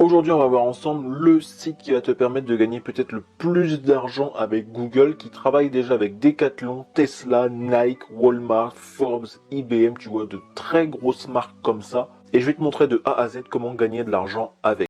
Aujourd'hui, on va voir ensemble le site qui va te permettre de gagner peut-être le plus d'argent avec Google, qui travaille déjà avec Decathlon, Tesla, Nike, Walmart, Forbes, IBM, tu vois, de très grosses marques comme ça. Et je vais te montrer de A à Z comment gagner de l'argent avec.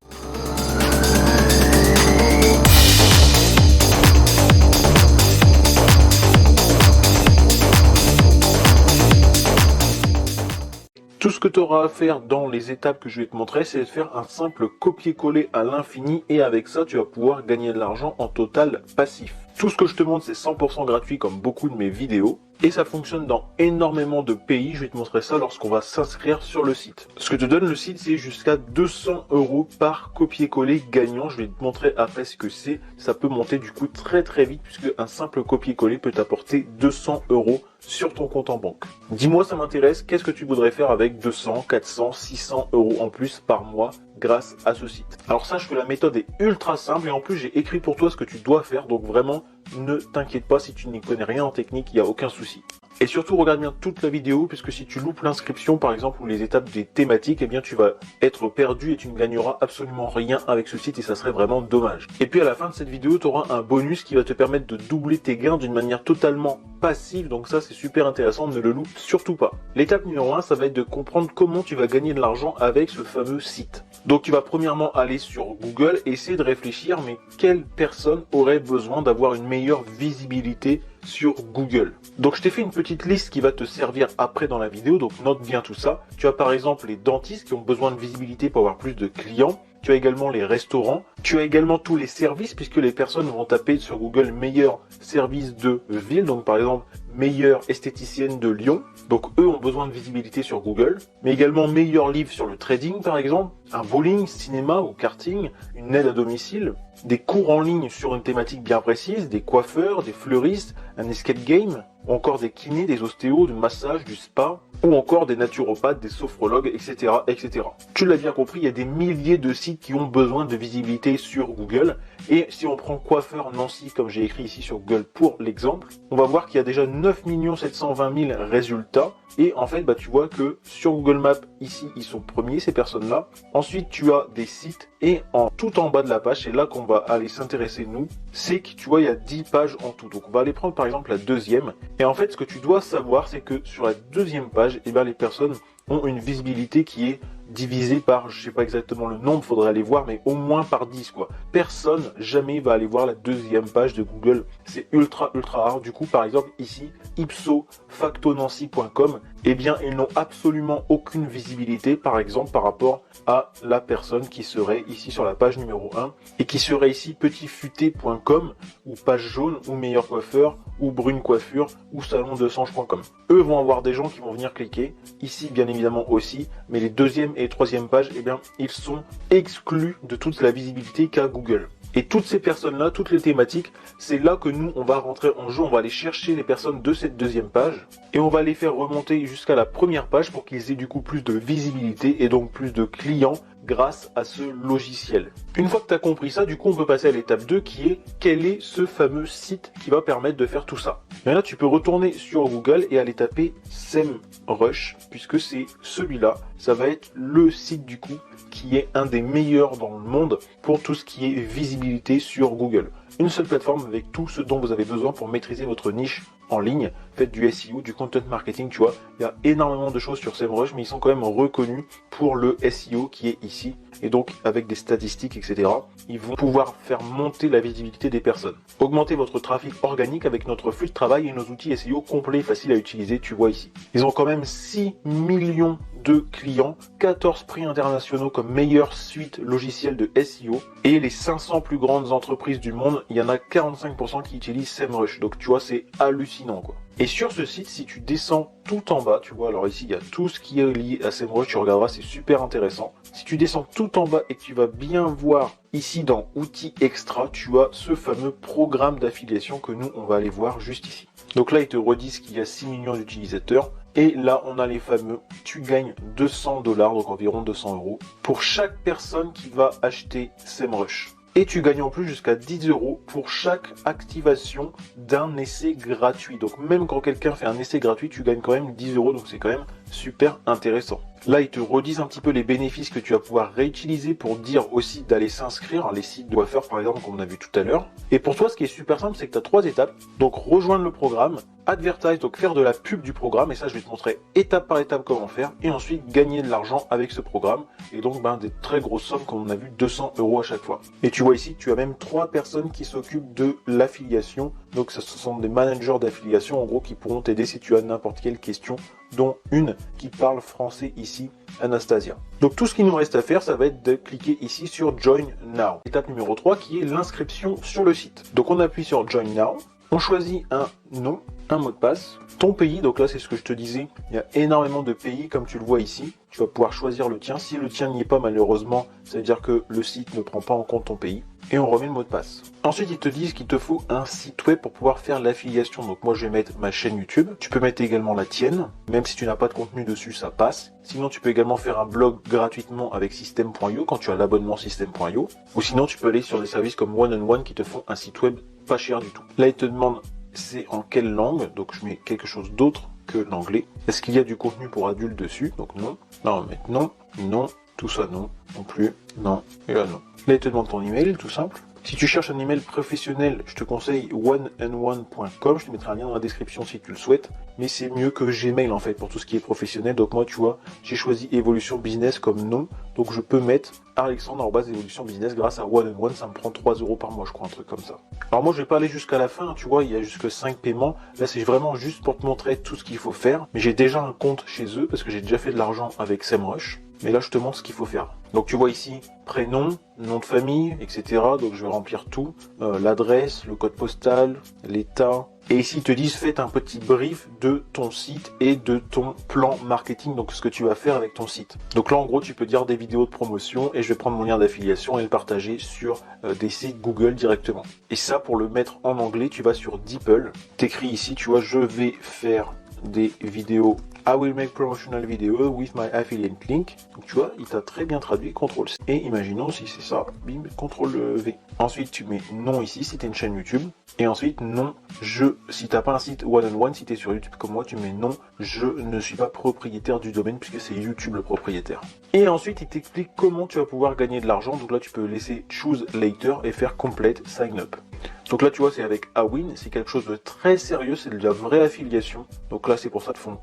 Tout ce que tu auras à faire dans les étapes que je vais te montrer, c'est de faire un simple copier-coller à l'infini et avec ça, tu vas pouvoir gagner de l'argent en total passif. Tout ce que je te montre, c'est 100% gratuit comme beaucoup de mes vidéos et ça fonctionne dans énormément de pays. Je vais te montrer ça lorsqu'on va s'inscrire sur le site. Ce que te donne le site, c'est jusqu'à 200 € par copier-coller gagnant. Je vais te montrer après ce que c'est. Ça peut monter du coup très vite puisque un simple copier-coller peut t'apporter 200 € sur ton compte en banque. Dis-moi, ça m'intéresse, qu'est-ce que tu voudrais faire avec 200, 400, 600 € en plus par mois grâce à ce site? Alors sache que la méthode est ultra simple et en plus j'ai écrit pour toi ce que tu dois faire, donc vraiment ne t'inquiète pas si tu n'y connais rien en technique, il n'y a aucun souci. Et surtout regarde bien toute la vidéo puisque si tu loupes l'inscription par exemple ou les étapes des thématiques, eh bien tu vas être perdu et tu ne gagneras absolument rien avec ce site et ça serait vraiment dommage. Et puis à la fin de cette vidéo, tu auras un bonus qui va te permettre de doubler tes gains d'une manière totalement passive, donc ça c'est super intéressant, ne le loupe surtout pas. L'étape numéro 1, ça va être de comprendre comment tu vas gagner de l'argent avec ce fameux site. Donc tu vas premièrement aller sur Google et essayer de réfléchir, mais quelle personne aurait besoin d'avoir une meilleure visibilité sur Google? Donc je t'ai fait une petite liste qui va te servir après dans la vidéo, donc note bien tout ça. Tu as par exemple les dentistes qui ont besoin de visibilité pour avoir plus de clients. Tu as également les restaurants, tu as également tous les services puisque les personnes vont taper sur Google meilleur service de ville, donc par exemple meilleure esthéticienne de Lyon, donc eux ont besoin de visibilité sur Google, mais également meilleur livre sur le trading par exemple, un bowling, cinéma ou karting, une aide à domicile, des cours en ligne sur une thématique bien précise, des coiffeurs, des fleuristes, un escape game, ou encore des kinés, des ostéos, du massage, du spa, ou encore des naturopathes, des sophrologues, etc., etc. Tu l'as bien compris, il y a des milliers de sites qui ont besoin de visibilité sur Google. Et si on prend coiffeur Nancy, comme j'ai écrit ici sur Google pour l'exemple, on va voir qu'il y a déjà 9 720 000 résultats. Et en fait, tu vois que sur Google Maps, ici, ils sont premiers, ces personnes-là. Ensuite, tu as des sites et tout en bas de la page, c'est là qu'on va aller s'intéresser nous. C'est que tu vois, il y a 10 pages en tout. Donc, on va aller prendre par exemple la deuxième. Et en fait, ce que tu dois savoir, c'est que sur la deuxième page, les personnes ont une visibilité qui est divisée par, je sais pas exactement le nombre, faudrait aller voir, mais au moins par 10 quoi. Personne jamais va aller voir la deuxième page de Google. C'est ultra rare. Du coup, par exemple, ici, ipsofactonancy.com, eh bien, ils n'ont absolument aucune visibilité, par exemple, par rapport à la personne qui serait ici sur la page numéro 1 et qui serait ici petitfuté.com ou page jaune ou meilleur coiffeur ou brune coiffure ou salon2sange.com. Eux vont avoir des gens qui vont venir cliquer ici bien évidemment aussi, mais les deuxième et troisième pages, eh bien, ils sont exclus de toute la visibilité qu'a Google. Et toutes ces personnes-là, toutes les thématiques, c'est là que nous, on va rentrer en jeu, on va aller chercher les personnes de cette deuxième page et on va les faire remonter jusqu'à la première page pour qu'ils aient du coup plus de visibilité et donc plus de clients grâce à ce logiciel. Une fois que tu as compris ça, du coup, on peut passer à l'étape 2 qui est quel est ce fameux site qui va permettre de faire tout ça. Et là, tu peux retourner sur Google et aller taper SEMrush puisque c'est celui-là. Ça va être le site du coup qui est un des meilleurs dans le monde pour tout ce qui est visibilité sur Google. Une seule plateforme avec tout ce dont vous avez besoin pour maîtriser votre niche en ligne. Faites du SEO, du content marketing, tu vois. Il y a énormément de choses sur SEMrush, mais ils sont quand même reconnus pour le SEO qui est ici. Et donc, avec des statistiques, etc., ils vont pouvoir faire monter la visibilité des personnes. Augmenter votre trafic organique avec notre flux de travail et nos outils SEO complets, faciles à utiliser, tu vois ici. Ils ont quand même 6 millions de clients, 14 prix internationaux comme meilleure suite logicielle de SEO, et les 500 plus grandes entreprises du monde, il y en a 45% qui utilisent SEMrush. Donc, tu vois, c'est hallucinant, quoi. Et sur ce site, si tu descends tout en bas, tu vois, alors ici, il y a tout ce qui est lié à SEMrush, tu regarderas, c'est super intéressant. Si tu descends tout en bas et que tu vas bien voir ici dans outils extra, tu as ce fameux programme d'affiliation que nous, on va aller voir juste ici. Donc là, ils te redisent qu'il y a 6 millions d'utilisateurs. Et là, on a les fameux, tu gagnes 200 $, donc environ 200 €, pour chaque personne qui va acheter SEMrush. Et tu gagnes en plus jusqu'à 10 € pour chaque activation d'un essai gratuit. Donc même quand quelqu'un fait un essai gratuit, tu gagnes quand même 10 €. Donc c'est quand même super intéressant. Là, ils te redisent un petit peu les bénéfices que tu vas pouvoir réutiliser pour dire aussi d'aller s'inscrire, les sites de coiffeurs par exemple, comme on a vu tout à l'heure. Et pour toi, ce qui est super simple, c'est que tu as 3 étapes. Donc, rejoindre le programme, advertise, donc faire de la pub du programme, et ça, je vais te montrer étape par étape comment faire, et ensuite gagner de l'argent avec ce programme, et donc des très grosses sommes, comme on a vu, 200 € à chaque fois. Et tu vois ici, tu as même 3 personnes qui s'occupent de l'affiliation, donc ce sont des managers d'affiliation, en gros, qui pourront t'aider si tu as n'importe quelle question, dont une qui parle français ici, Anastasia. Donc tout ce qu'il nous reste à faire, ça va être de cliquer ici sur Join Now. Étape numéro 3 qui est l'inscription sur le site. Donc on appuie sur Join Now, on choisit un nom, un mot de passe, ton pays, donc là c'est ce que je te disais, il y a énormément de pays comme tu le vois ici, tu vas pouvoir choisir le tien, si le tien n'y est pas malheureusement, ça veut dire que le site ne prend pas en compte ton pays, et on remet le mot de passe. Ensuite ils te disent qu'il te faut un site web pour pouvoir faire l'affiliation, donc moi je vais mettre ma chaîne YouTube, tu peux mettre également la tienne, même si tu n'as pas de contenu dessus ça passe, sinon tu peux également faire un blog gratuitement avec System.io quand tu as l'abonnement System.io, ou sinon tu peux aller sur des services comme One on One qui te font un site web pas cher du tout. Là il te demande c'est en quelle langue, donc je mets quelque chose d'autre que l'anglais. Est-ce qu'il y a du contenu pour adultes dessus? Donc non. Là on va mettre non, non, tout ça non, non plus, non, et là non. Là il te demande ton email, tout simple. Si tu cherches un email professionnel, je te conseille oneandone.com, je te mettrai un lien dans la description si tu le souhaites, mais c'est mieux que Gmail en fait pour tout ce qui est professionnel. Donc moi tu vois, j'ai choisi Evolution Business comme nom, donc je peux mettre Alexandre@Evolution Business grâce à One and One, ça me prend 3 € par mois je crois, un truc comme ça. Alors moi je vais pas aller jusqu'à la fin, tu vois, il y a jusque 5 paiements, là c'est vraiment juste pour te montrer tout ce qu'il faut faire, mais j'ai déjà un compte chez eux parce que j'ai déjà fait de l'argent avec SEMrush. Mais là, je te montre ce qu'il faut faire. Donc, tu vois ici, prénom, nom de famille, etc. Donc, je vais remplir tout. L'adresse, le code postal, l'état. Et ici, ils te disent, faites un petit brief de ton site et de ton plan marketing. Donc, ce que tu vas faire avec ton site. Donc là, en gros, tu peux dire des vidéos de promotion et je vais prendre mon lien d'affiliation et le partager sur des sites Google directement. Et ça, pour le mettre en anglais, tu vas sur DeepL. T'écris ici, tu vois, je vais faire des vidéos. I will make promotional video with my affiliate link. Donc tu vois, il t'a très bien traduit, CTRL C. Et imaginons si c'est ça, bim, CTRL V. Ensuite tu mets non ici si t'es une chaîne YouTube. Et ensuite non, si t'as pas un site one on one, si t'es sur YouTube comme moi, tu mets non, je ne suis pas propriétaire du domaine puisque c'est YouTube le propriétaire. Et ensuite il t'explique comment tu vas pouvoir gagner de l'argent. Donc là tu peux laisser choose later et faire complete sign up. Donc là tu vois c'est avec Awin, c'est quelque chose de très sérieux, c'est de la vraie affiliation. Donc là c'est pour ça qu'ils font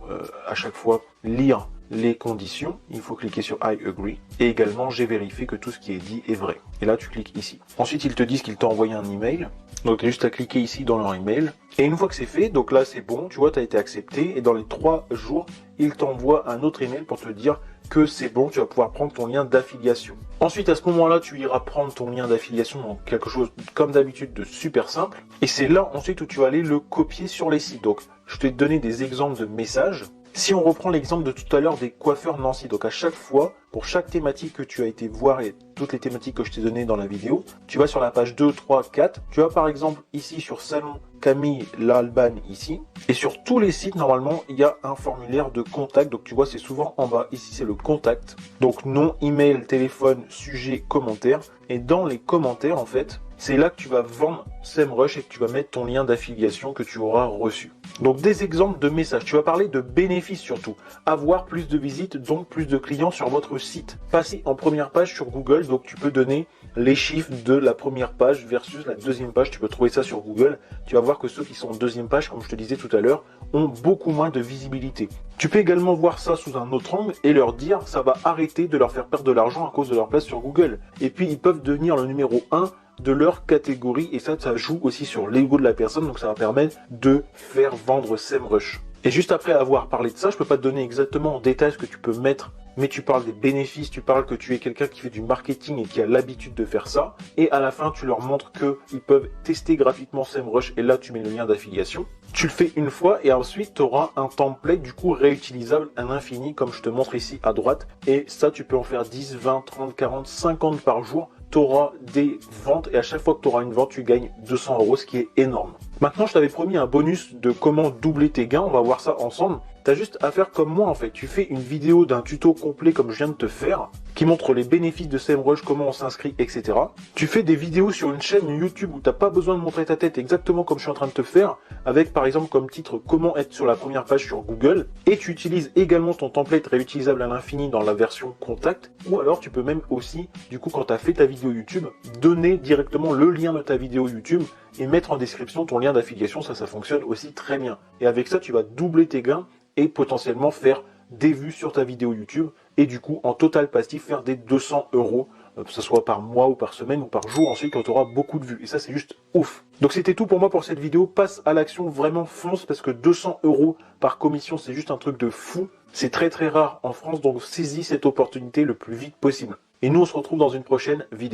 à chaque fois lire les conditions, il faut cliquer sur I agree, et également j'ai vérifié que tout ce qui est dit est vrai. Et là tu cliques ici. Ensuite ils te disent qu'ils t'ont envoyé un email, donc tu as juste à cliquer ici dans leur email. Et une fois que c'est fait, donc là c'est bon, tu vois tu as été accepté, et dans les 3 jours, ils t'envoient un autre email pour te dire que c'est bon, tu vas pouvoir prendre ton lien d'affiliation. Ensuite, à ce moment-là, tu iras prendre ton lien d'affiliation, donc quelque chose, comme d'habitude, de super simple. Et c'est là, ensuite, où tu vas aller le copier sur les sites. Donc, je t'ai donné des exemples de messages. Si on reprend l'exemple de tout à l'heure des coiffeurs Nancy, donc à chaque fois, pour chaque thématique que tu as été voir et toutes les thématiques que je t'ai données dans la vidéo, tu vas sur la page 2, 3, 4, tu vas par exemple ici sur Salon Camille Lalban ici, et sur tous les sites normalement il y a un formulaire de contact, donc tu vois c'est souvent en bas, ici c'est le contact, donc nom, email, téléphone, sujet, commentaire, et dans les commentaires en fait, c'est là que tu vas vendre SEMrush et que tu vas mettre ton lien d'affiliation que tu auras reçu. Donc des exemples de messages, tu vas parler de bénéfices surtout, avoir plus de visites, donc plus de clients sur votre site. Passer en première page sur Google, donc tu peux donner les chiffres de la première page versus la deuxième page, tu peux trouver ça sur Google. Tu vas voir que ceux qui sont en deuxième page, comme je te disais tout à l'heure, ont beaucoup moins de visibilité. Tu peux également voir ça sous un autre angle et leur dire ça va arrêter de leur faire perdre de l'argent à cause de leur place sur Google. Et puis ils peuvent devenir le numéro 1 de leur catégorie et ça joue aussi sur l'ego de la personne, donc ça va permettre de faire vendre SEMrush. Et juste après avoir parlé de ça, je peux pas te donner exactement en détail ce que tu peux mettre, mais tu parles des bénéfices, tu parles que tu es quelqu'un qui fait du marketing et qui a l'habitude de faire ça, et à la fin tu leur montres qu'ils peuvent tester gratuitement SEMrush et là tu mets le lien d'affiliation. Tu le fais une fois et ensuite tu auras un template du coup réutilisable à l'infini comme je te montre ici à droite, et ça tu peux en faire 10, 20, 30, 40, 50 par jour. Tu auras des ventes et à chaque fois que tu auras une vente, tu gagnes 200 €, ce qui est énorme. Maintenant, je t'avais promis un bonus de comment doubler tes gains. On va voir ça ensemble. T'as juste à faire comme moi en fait. Tu fais une vidéo d'un tuto complet comme je viens de te faire, qui montre les bénéfices de SEMrush, comment on s'inscrit, etc. Tu fais des vidéos sur une chaîne YouTube où t'as pas besoin de montrer ta tête exactement comme je suis en train de te faire, avec par exemple comme titre comment être sur la première page sur Google, et tu utilises également ton template réutilisable à l'infini dans la version contact, ou alors tu peux même aussi, du coup quand tu as fait ta vidéo YouTube, donner directement le lien de ta vidéo YouTube et mettre en description ton lien d'affiliation, ça fonctionne aussi très bien. Et avec ça, tu vas doubler tes gains et potentiellement faire des vues sur ta vidéo YouTube et du coup en total passif faire des 200 €, que ce soit par mois ou par semaine ou par jour ensuite quand tu auras beaucoup de vues. Et ça c'est juste ouf. Donc c'était tout pour moi pour cette vidéo. Passe à l'action, vraiment fonce parce que 200 € par commission c'est juste un truc de fou. C'est très très rare en France donc saisis cette opportunité le plus vite possible. Et nous on se retrouve dans une prochaine vidéo.